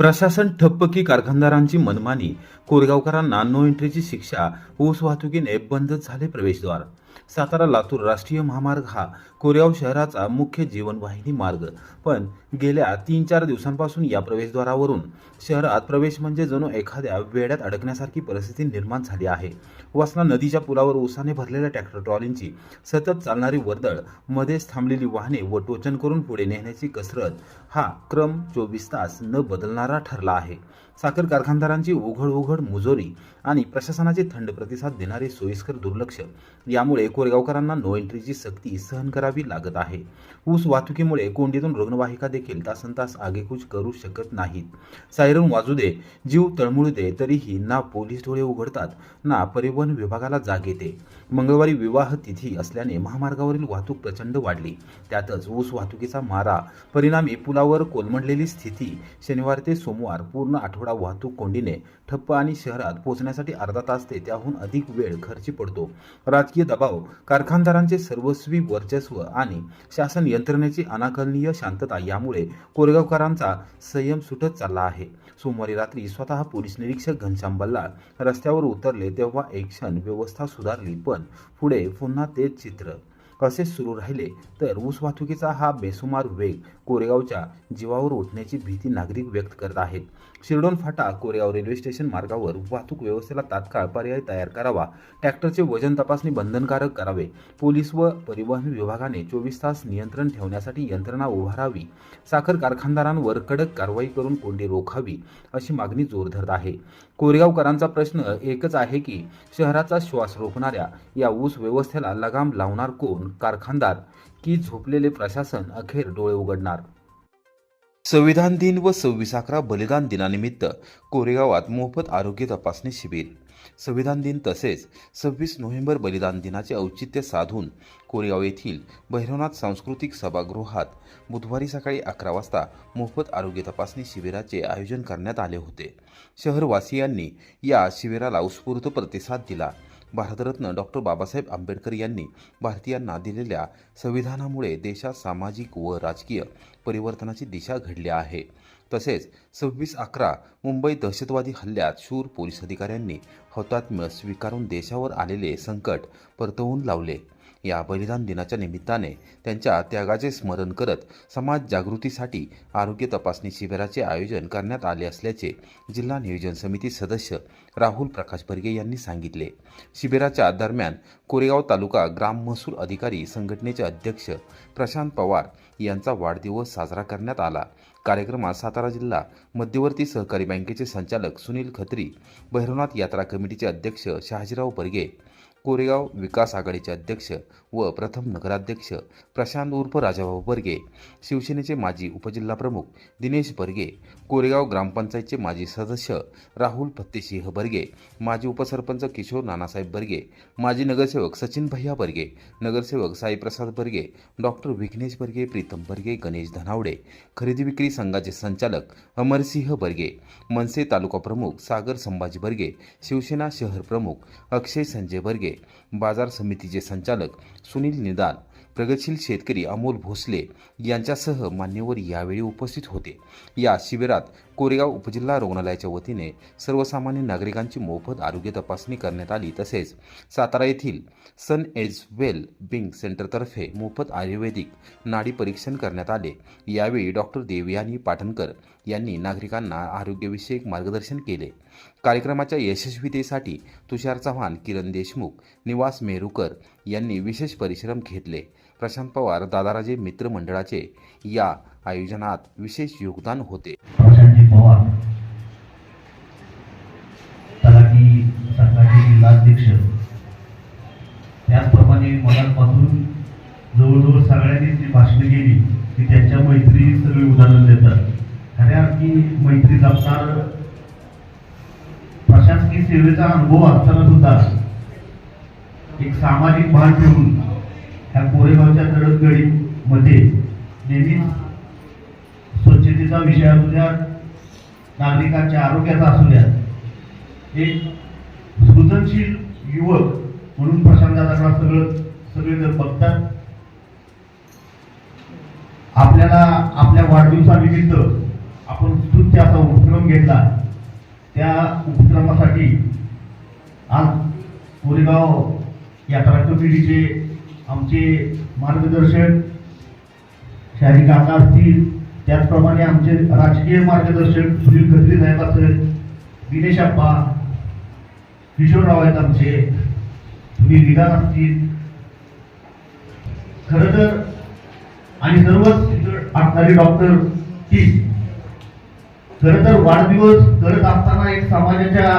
प्रशासन ठप्प की कारखानदारांची मनमानी, कोरेगावकरांना नो एंट्रीची शिक्षा, ऊस वाहतुकीने बंद झाले प्रवेशद्वार. सातारा लातूर राष्ट्रीय महामार्ग हा कोरेगाव शहराचा मुख्य जीवनवाहिनी मार्ग, पण गेल्या 3-4 दिवसांपासून या प्रवेशद्वारावरून शहरात प्रवेश म्हणजे जणू एखाद्या वेड्यात अडकण्यासारखी परिस्थिती निर्माण झाली आहे. वासना नदीच्या पुलावर ऊसाने भरलेल्या ट्रॅक्टर ट्रॉलींची सतत चालणारी वर्दळ, मध्येच थांबलेली वाहने व टोचन करून पुढे नेण्याची कसरत, हा क्रम 24 तास न बदलणारा ठरला आहे. साखर कारखानदारांची उघड मुजोरी आणि प्रशासनाचे थंड प्रतिसाद देणारे सोयीस्कर दुर्लक्ष यामुळे कोरेगावकरांना नो एंट्रीची सक्ती सहन करावी लागत आहे. ऊस वाहतुकीमुळे कोंडीतून रुग्णवाहिका देखील तासनतास आगेकूच करू शकत नाहीत. सायरन वाजू दे, जीव तळमळू दे, तरीही ना पोलीस डोळे उघडतात ना परिवहन विभागाला जाग येते. मंगळवारी विवाह तिथी असल्याने महामार्गावरील वाहतूक प्रचंड वाढली. त्यातच ऊस वाहतुकीचा मारा, परिणामी पुलावर कोलमडलेली स्थिती. शनिवार ते सोमवार पूर्ण आठवडा वाहतूक कोंडीने ठप्प आणि शहरात पोहोचण्यासाठी अर्धा तास ते त्याहून अधिक वेळ खर्ची पडतो. राजकीय दबाव, कारखानदारांचे सर्वस्वी वर्चस्व आणि शासन यंत्रणेची अनाकलनीय शांतता यामुळे कोरेगावकरांचा संयम सुटत चालला आहे. सोमवारी रात्री स्वतः पोलीस निरीक्षक घनश्याम बल्लाळ रस्त्यावर उतरले तेव्हा एक क्षण व्यवस्था सुधारली, पण पुढे पुन्हा तेच चित्र असे सुरू राहिले तर ऊस वाहतुकीचा हा बेसुमार वेग कोरेगावच्या जीवावर उठण्याची भीती नागरिक व्यक्त करत आहेत. शिरडोन फाटा कोरेगाव रेल्वे स्टेशन मार्गावर वाहतूक व्यवस्थेला तात्काळ पर्याय तयार करावा. ट्रॅक्टरचे वजन तपासणी बंधनकारक करावे. पोलीस व परिवहन विभागाने 24 तास नियंत्रण ठेवण्यासाठी यंत्रणा उभारावी. साखर कारखानदारांवर कडक कारवाई करून कोंडी रोखावी अशी मागणी जोर धरत आहे. कोरेगावकरांचा प्रश्न एकच आहे की शहराचा श्वास रोखणाऱ्या या ऊस व्यवस्थेला लगाम लावणार कोण? कारखानदार की झोपलेले प्रशासन अखेर डोळे उघडणार? संविधान दिन व 26/11 बलिदान दिनानिमित्त कोरेगावात मोफत आरोग्य तपासणी शिबिर. संविधान दिन तसेच 26 नोव्हेंबर बलिदान दिनाचे औचित्य साधून कोरेगाव येथील भैरवनाथ सांस्कृतिक सभागृहात बुधवारी सकाळी 11 वाजता मोफत आरोग्य तपासणी शिबिराचे आयोजन करण्यात आले होते. शहरवासियांनी या शिबिराला उत्स्फूर्त प्रतिसाद दिला. भारतरत्न डॉक्टर बाबासाहेब आंबेडकर यांनी भारतीयांना दिलेल्या संविधानामुळे देशात सामाजिक व राजकीय परिवर्तनाची दिशा घडली आहे. तसेच 26/11 मुंबई दहशतवादी हल्ल्यात शूर पोलीस अधिकाऱ्यांनी हौतात्म्य स्वीकारून देशावर आलेले संकट परतवून लावले. या बलिदान दिनाच्या निमित्ताने त्यांच्या त्यागाचे स्मरण करत समाज जागृतीसाठी आरोग्य तपासणी शिबिराचे आयोजन करण्यात आले असल्याचे जिल्हा नियोजन समिती सदस्य राहुल प्रकाश बर्गे यांनी सांगितले. शिबिराच्या दरम्यान कोरेगाव तालुका ग्राम महसूल अधिकारी संघटनेचे अध्यक्ष प्रशांत पवार यांचा वाढदिवस साजरा करण्यात आला. कार्यक्रमात सातारा जिल्हा मध्यवर्ती सहकारी बँकेचे संचालक सुनील खत्री, भैरवनाथ यात्रा कमिटीचे अध्यक्ष शहाजीराव बर्गे, कोरेगाव विकास आघाडीचे अध्यक्ष व प्रथम नगराध्यक्ष प्रशांत उर्फ राजाभाऊ बर्गे, शिवसेनेचे माजी उपजिल्हाप्रमुख दिनेश बर्गे, कोरेगाव ग्रामपंचायतचे माजी सदस्य राहुल फत्तेसिंह बर्गे, माजी उपसरपंच किशोर नानासाहेब बर्गे, माजी नगरसेवक सचिन भैया बर्गे, नगरसेवक साईप्रसाद बर्गे, डॉक्टर विघ्नेश बर्गे, प्रीतम बर्गे, गणेश धनावडे, खरेदी विक्री संघाचे संचालक अमरसिंह बर्गे, मनसे तालुका प्रमुख सागर संभाजी बर्गे, शिवसेना शहर प्रमुख अक्षय संजय बर्गे, बाजार समितीचे संचालक सुनील निदान, प्रगतशील शेतकरी अमोल भोसले यांच्यासह मान्यवर यावेळी उपस्थित होते. या शिबिरात कोरेगाव उपजिल्हा रुग्णालयाच्या वतीने सर्वसामान्य नागरिकांची मोफत आरोग्य तपासणी करण्यात आली. तसेच सातारा येथील सन एज वेल बिंग सेंटरतर्फे मोफत आयुर्वेदिक नाडी परीक्षण करण्यात आले. यावेळी डॉक्टर देवयानी पाटणकर यांनी नागरिकांना आरोग्यविषयक मार्गदर्शन केले. कार्यक्रमाच्या यशस्वीतेसाठी तुषार चव्हाण, किरण देशमुख, निवास मेहरुकर यांनी विशेष परिश्रम घेतले. प्रशांत पवार, दादाराजे मित्र मंडळाचे या आयोजनात विशेष योगदान होते. प्रशांतजी पवार, तलाठी संघाचे जिल्हाध्यक्ष, त्याचप्रमाणे मनापासून जवळजवळ सगळ्यांनी जी भाषणे केली की त्यांच्या मैत्री सगळे उदाहरण देतात. खऱ्या अर्थी मैत्री जपणार प्रशासकीय सेवेचा अनुभव असताना सुद्धा एक सामाजिक भान ठेवून ह्या कोरेगावच्या तडफगडीमध्ये नेहमीच स्वच्छतेचा विषय असू द्या, नागरिकांच्या आरोग्याचा असू द्या, एक सृजनशील युवक म्हणून प्रशांतदादाकडे सगळे जर बघतात. आपल्याला आपल्या वाढदिवसानिमित्त आपण स्तुत्य असा उपक्रम घेतला. त्या उपक्रमासाठी आज कोरेगाव यात्रा कमिटीचे आमचे मार्गदर्शक शाही काका असतील, त्याचप्रमाणे आमचे राजकीय मार्गदर्शक सुनील खत्री साहेब असेल, दिनेश अप्पा, किशोरराव आहेत आमचे, सुनील निदान असतील, खरं तर आणि सर्वच असणारे डॉक्टर टी खरं तर वाढदिवस करत असताना एक समाजाच्या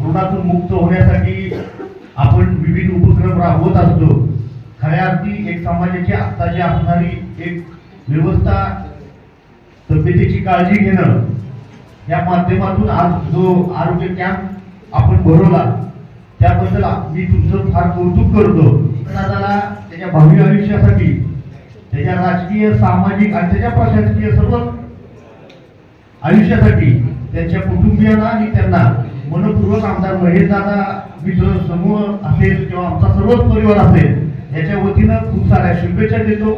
ऋणातून मुक्त होण्यासाठी आपण विविध उपक्रम राबवत असतो. खऱ्या अर्थी एक समाजाची आत्ताची असणारी एक व्यवस्था, तब्येतीची काळजी घेणं, या माध्यमातून आज जो आरोग्य कॅम्प आपण भरवला त्याबद्दल मी तुमचं फार कौतुक करतो. दादाला त्याच्या भावी आयुष्यासाठी, त्याच्या राजकीय, सामाजिक आणि त्याच्या प्रशासकीय सर्व आयुष्यासाठी त्यांच्या कुटुंबियांना आणि त्यांना मनपूर्वक आमदार महेश दादा मित्र समूह असेल किंवा आमचा सर्वच परिवार असेल याच्या वतीनं खूप साऱ्या शुभेच्छा देतो.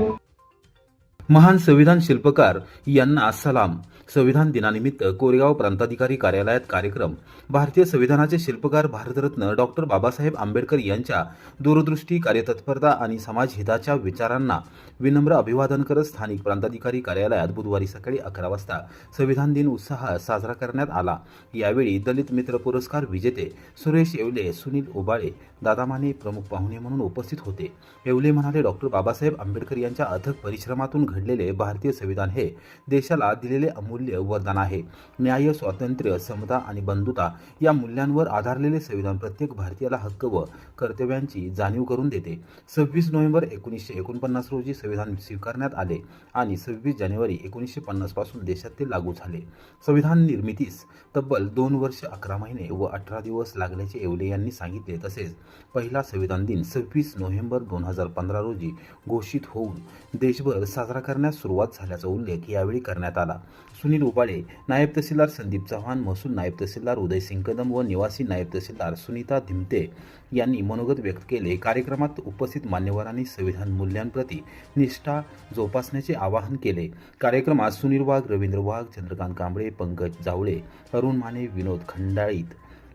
महान संविधान शिल्पकार यांना सलाम. संविधान दिनानिमित्त कोरेगाव प्रांताधिकारी कार्यालयात कार्यक्रम. भारतीय संविधानाचे शिल्पकार भारतरत्न डॉक्टर बाबासाहेब आंबेडकर यांच्या दूरदृष्टी, कार्यतत्परता आणि समाजहिताच्या विचारांना विनम्र अभिवादन करत स्थानिक प्रांताधिकारी कार्यालयात बुधवारी सकाळी 11 वाजता संविधान दिन उत्साहात साजरा करण्यात आला. यावेळी दलित मित्र पुरस्कार विजेते सुरेश येवले, सुनील उबाळे, दादा माने प्रमुख पाहुणे म्हणून उपस्थित होते. येवले म्हणाले, डॉक्टर बाबासाहेब आंबेडकर यांच्या अथक परिश्रमातून घडलेले भारतीय संविधान हे देशाला दिलेले अमूल्य वरदान आहे. न्याय, स्वातंत्र्य, समता आणि बंधुता या मूल्यांवर आधारलेले संविधान प्रत्येक भारतीयाला हक्क व कर्तव्यांची जाणीव करून देते. 26 नोव्हेंबर 1949 रोजी संविधान स्वीकारण्यात आले आणि 26 जानेवारी 1950 पासून देशात ते लागू झाले. संविधान निर्मितीस तब्बल 2 वर्ष 11 महिने व 18 दिवस लागल्याचे येवले यांनी सांगितले. तसेच पहिला संविधान दिन 26 नोव्हेंबर 2015 रोजी घोषित होऊन देशभर साजरा करण्यास सुरुवात झाल्याचा उल्लेख यावेळी करण्यात आला. सुनील उबाळे, नायब तहसीलदार संदीप चव्हाण, महसूल नायब तहसीलदार उदयसिंग कदम व निवासी नायब तहसीलदार सुनीता धिमते यांनी मनोगत व्यक्त केले. कार्यक्रमात उपस्थित मान्यवरांनी संविधान मूल्यांप्रती निष्ठा जोपासण्याचे आवाहन केले. कार्यक्रमात सुनील वाघ, रवींद्र वाघ, चंद्रकांत कांबळे, पंकज जावळे, अरुण माने, विनोद खंडाळीत,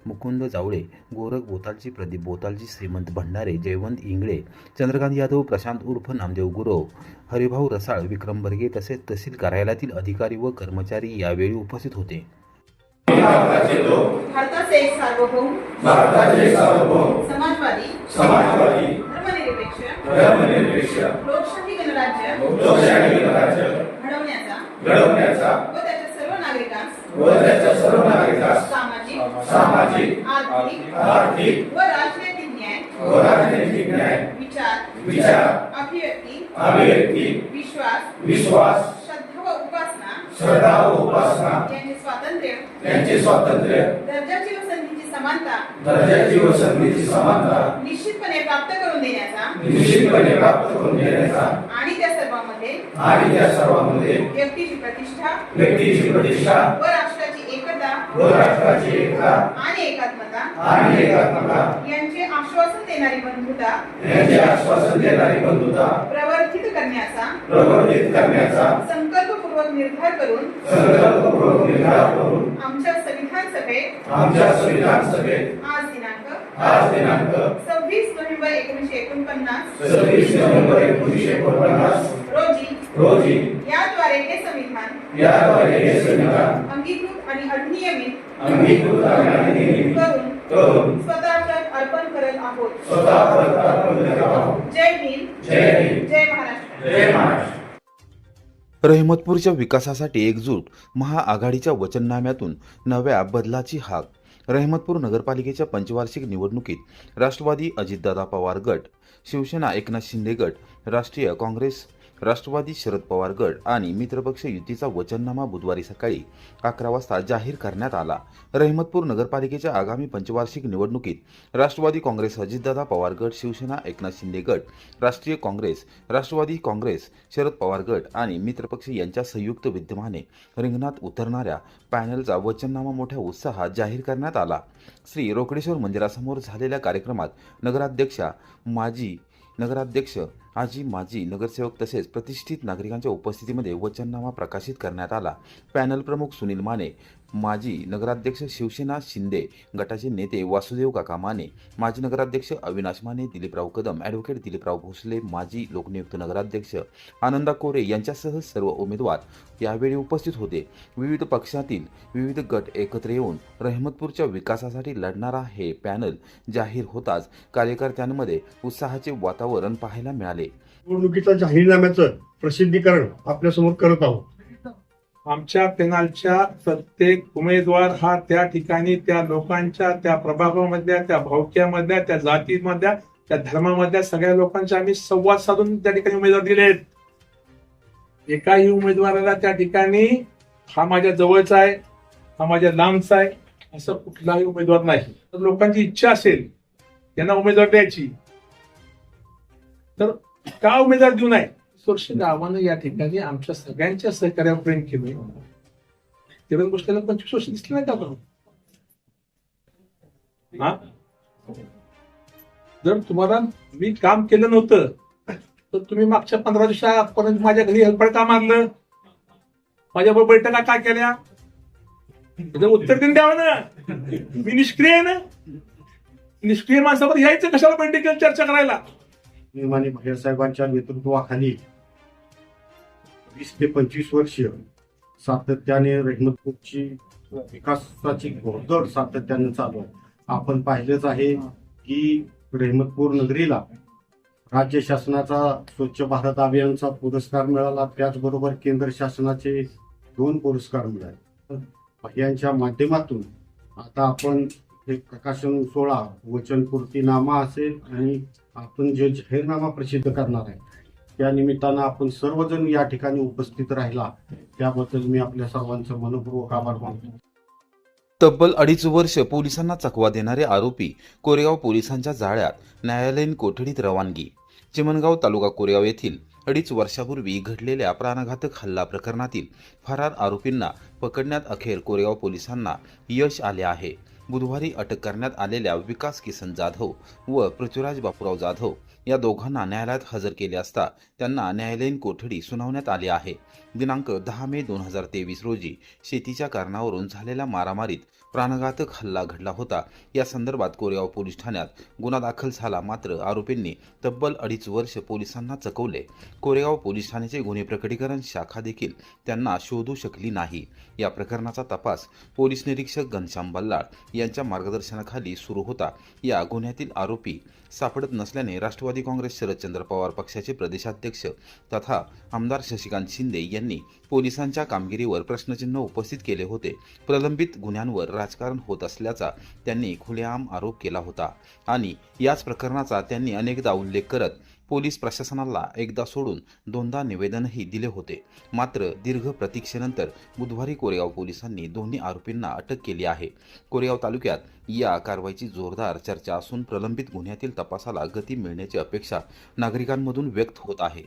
मुकुंद जावळे, गोरख बोतालजी, प्रदीप बोतालजी, श्रीमंत भंडारे, जयवंत इंगळे, चंद्रकांत यादव, प्रशांत उर्फ नामदेव गुरव, हरिभाऊ रसाळ, विक्रम बर्गे तसेच तहसील कार्यालयातील अधिकारी व कर्मचारी यावेळी उपस्थित होते. भारताचे सार्वभौम समाजवादी धर्मनिरपेक्ष लोकशाही गणराज्य घडवण्याचा व त्याच्या सर्व नागरिकांस सामाजिक आर्थिक व राजनैतिक न्याय विचार अभिव्यक्ती विश्वास श्रद्धा व उपासना यांचे स्वातंत्र्य दर्जाची व संधीची समानता निश्चितपणे प्राप्त करून देण्याचा आणि त्या सर्वांमध्ये व्यक्तीची प्रतिष्ठा व राष्ट्राची एकता आणि एकात्मता यांचे आश्वासन देणारी बंधुता प्रवर्धित करण्याचा संकल्पपूर्वक निर्धार करून आमच्या संविधान सभेत आज दिनांक 26 नोव्हेंबर 1949 रोजी याद्वारे हे संविधान अंगीकृत आणि अधिनियमित करून स्वतःच अर्पण करत आहोत. जय हिंद, जय महाराष्ट्र. रहमतपूरच्या विकासासाठी एकजूट महाआघाडीच्या वचननाम्यातून नव्या बदलाची हाक. रहमतपूर नगरपालिकेच्या पंचवार्षिक निवडणुकीत राष्ट्रवादी अजितदादा पवार गट, शिवसेना एकनाथ शिंदे गट, राष्ट्रीय काँग्रेस राष्ट्रवादी शरद पवार गट आणि मित्रपक्ष युतीचा वचननामा बुधवारी सकाळी 11 वाजता जाहीर करण्यात आला. रहमतपूर नगरपालिकेच्या आगामी पंचवार्षिक निवडणुकीत राष्ट्रवादी काँग्रेस अजितदादा पवार गट, शिवसेना एकनाथ शिंदे गट, राष्ट्रीय काँग्रेस राष्ट्रवादी काँग्रेस शरद पवार गट आणि मित्रपक्ष यांच्या संयुक्त विद्यमाने रिंगणात उतरणाऱ्या पॅनलचा वचननामा मोठ्या उत्साहात जाहीर करण्यात आला. श्री रोकडेश्वर मंदिरासमोर झालेल्या कार्यक्रमात नगराध्यक्ष आजी माजी नगरसेवक तसेच प्रतिष्ठित नागरिकांच्या उपस्थितीमध्ये वचननामा प्रकाशित करण्यात आला। पॅनल प्रमुख सुनील माने, माजी नगराध्यक्ष शिवसेना शिंदे गटाचे नेते वासुदेव काका माने, माजी नगराध्यक्ष अविनाश माने, दिलीपराव कदम, ॲडव्होकेट दिलीपराव भोसले, माजी लोकनियुक्त नगराध्यक्ष आनंदा कोरे यांच्यासह सर्व उमेदवार यावेळी उपस्थित होते। विविध पक्षातील विविध गट एकत्र येऊन रहमतपूरच्या विकासासाठी लढणारा हे पॅनल जाहीर होताच कार्यकर्त्यांमध्ये उत्साहाचे वातावरण पाहायला मिळाले। निवडणुकीच्या जाहीरनाम्याचं प्रसिद्धीकरण आपल्यासमोर करत आहोत। आमच्या पॅनलच्या प्रत्येक उमेदवार हा त्या ठिकाणी त्या लोकांच्या त्या प्रभागामधल्या त्या भावक्यामधल्या त्या जातीमधल्या त्या धर्मामधल्या सगळ्या लोकांचे आम्ही संवाद साधून त्या ठिकाणी उमेदवार दिलेत। एकाही उमेदवाराला त्या ठिकाणी हा माझ्या जवळचा आहे, हा माझ्या लांबचा आहे असं कुठलाही उमेदवार नाही। तर लोकांची इच्छा असेल त्यांना उमेदवार द्यायची तर का उमेदवार देऊ नये? सुरक्षित गावानं या ठिकाणी आमच्या सगळ्यांच्या सहकार्यावर प्रेम केलं। तेवढ्या गोष्टीला 25 वर्ष दिसली नाही का आपण? हा? जर तुम्हाला मी काम केलं नव्हतं तर तुम्ही मागच्या 15 दिवसापर्यंत माझ्या घरी हेल्पर का मारलं? माझ्याबरोबर बैठका का केल्या? त्याचं उत्तर देऊन द्यावं ना। मी निष्क्रिय आहे ना। निष्क्रिय माणसावर यायचं कशाला बैठकीत चर्चा करायला? माननीय भैया साहेबांच्या नेतृत्वाखाली 20 ते 25 वर्ष सातत्याने रहमतपूरची विकासाची घोडदौड सातत्याने चालू आहे। आपण पाहिलंच आहे की रहमतपूर नगरीला राज्य शासनाचा स्वच्छ भारत अभियानचा पुरस्कार मिळाला, त्याचबरोबर केंद्र शासनाचे 2 पुरस्कार मिळाले। भैयांच्या माध्यमातून आता आपण हे प्रकाशन सोहळा वचनपूर्तीनामा असेल आणि आपण जे जाहीरनामा प्रसिद्ध करणार आहे त्या निमित्तानं आपण सर्वजण या ठिकाणी उपस्थित राहिला त्याबद्दल मी आपल्या सर्वांचं मनपूर्वक आभार मानतो। तब्बल 2.5 वर्ष पोलिसांना चकवा देणारे आरोपी कोरेगाव पोलिसांच्या जाळ्यात न्यायालयीन कोठडीत रवानगी। चिमणगाव तालुका कोरेगाव येथील 2.5 वर्षापूर्वी घडलेल्या प्राणघातक हल्ला प्रकरणातील फरार आरोपींना पकडण्यात अखेर कोरेगाव पोलिसांना यश आले आहे। बुधवारी अटक करण्यात आलेल्या विकास किसन जाधव व पृथ्वीराज बापूराव जाधव या दोघांना न्यायालयात हजर केले असता त्यांना न्यायालयीन कोठडी सुनावण्यात आली आहे। दिनांक 10 मे 2023 रोजी शेतीच्या कारणावरून झालेल्या मारामारीत प्राणघातक हल्ला घडला होता। या संदर्भात कोरेगाव पोलीस ठाण्यात गुन्हा दाखल झाला, मात्र आरोपींनी तब्बल 2.5 वर्ष पोलिसांना चकवले। कोरेगाव पोलीस ठाण्याचे गुन्हे प्रकटीकरण शाखा देखील त्यांना शोधू शकली नाही। या प्रकरणाचा तपास पोलीस निरीक्षक घनश्याम बल्लाळ यांच्या मार्गदर्शनाखाली सुरू होता। या गुन्ह्यातील आरोपी सापडत नसल्याने राष्ट्रवादी काँग्रेस शरदचंद्र पवार पक्षाचे प्रदेशाध्यक्ष तथा आमदार शशिकांत शिंदे यांनी पोलिसांच्या कामगिरीवर प्रश्नचिन्ह उपस्थित केले होते। प्रलंबित गुन्ह्यांवर राजकारण होत असल्याचा त्यांनी खुलेआम आरोप केला होता आणि याच प्रकरणाचा त्यांनी अनेकदा उल्लेख करत पोलीस प्रशासनाला एकदा सोडून 2दा निवेदनही दिले होते। मात्र दीर्घ प्रतीक्षेनंतर बुधवारी कोरेगाव पोलिसांनी दोन्ही आरोपींना अटक केली आहे। कोरेगाव तालुक्यात या कारवाईची जोरदार चर्चा असून प्रलंबित गुन्ह्यातील तपासाला गती मिळण्याची अपेक्षा नागरिकांमधून व्यक्त होत आहे।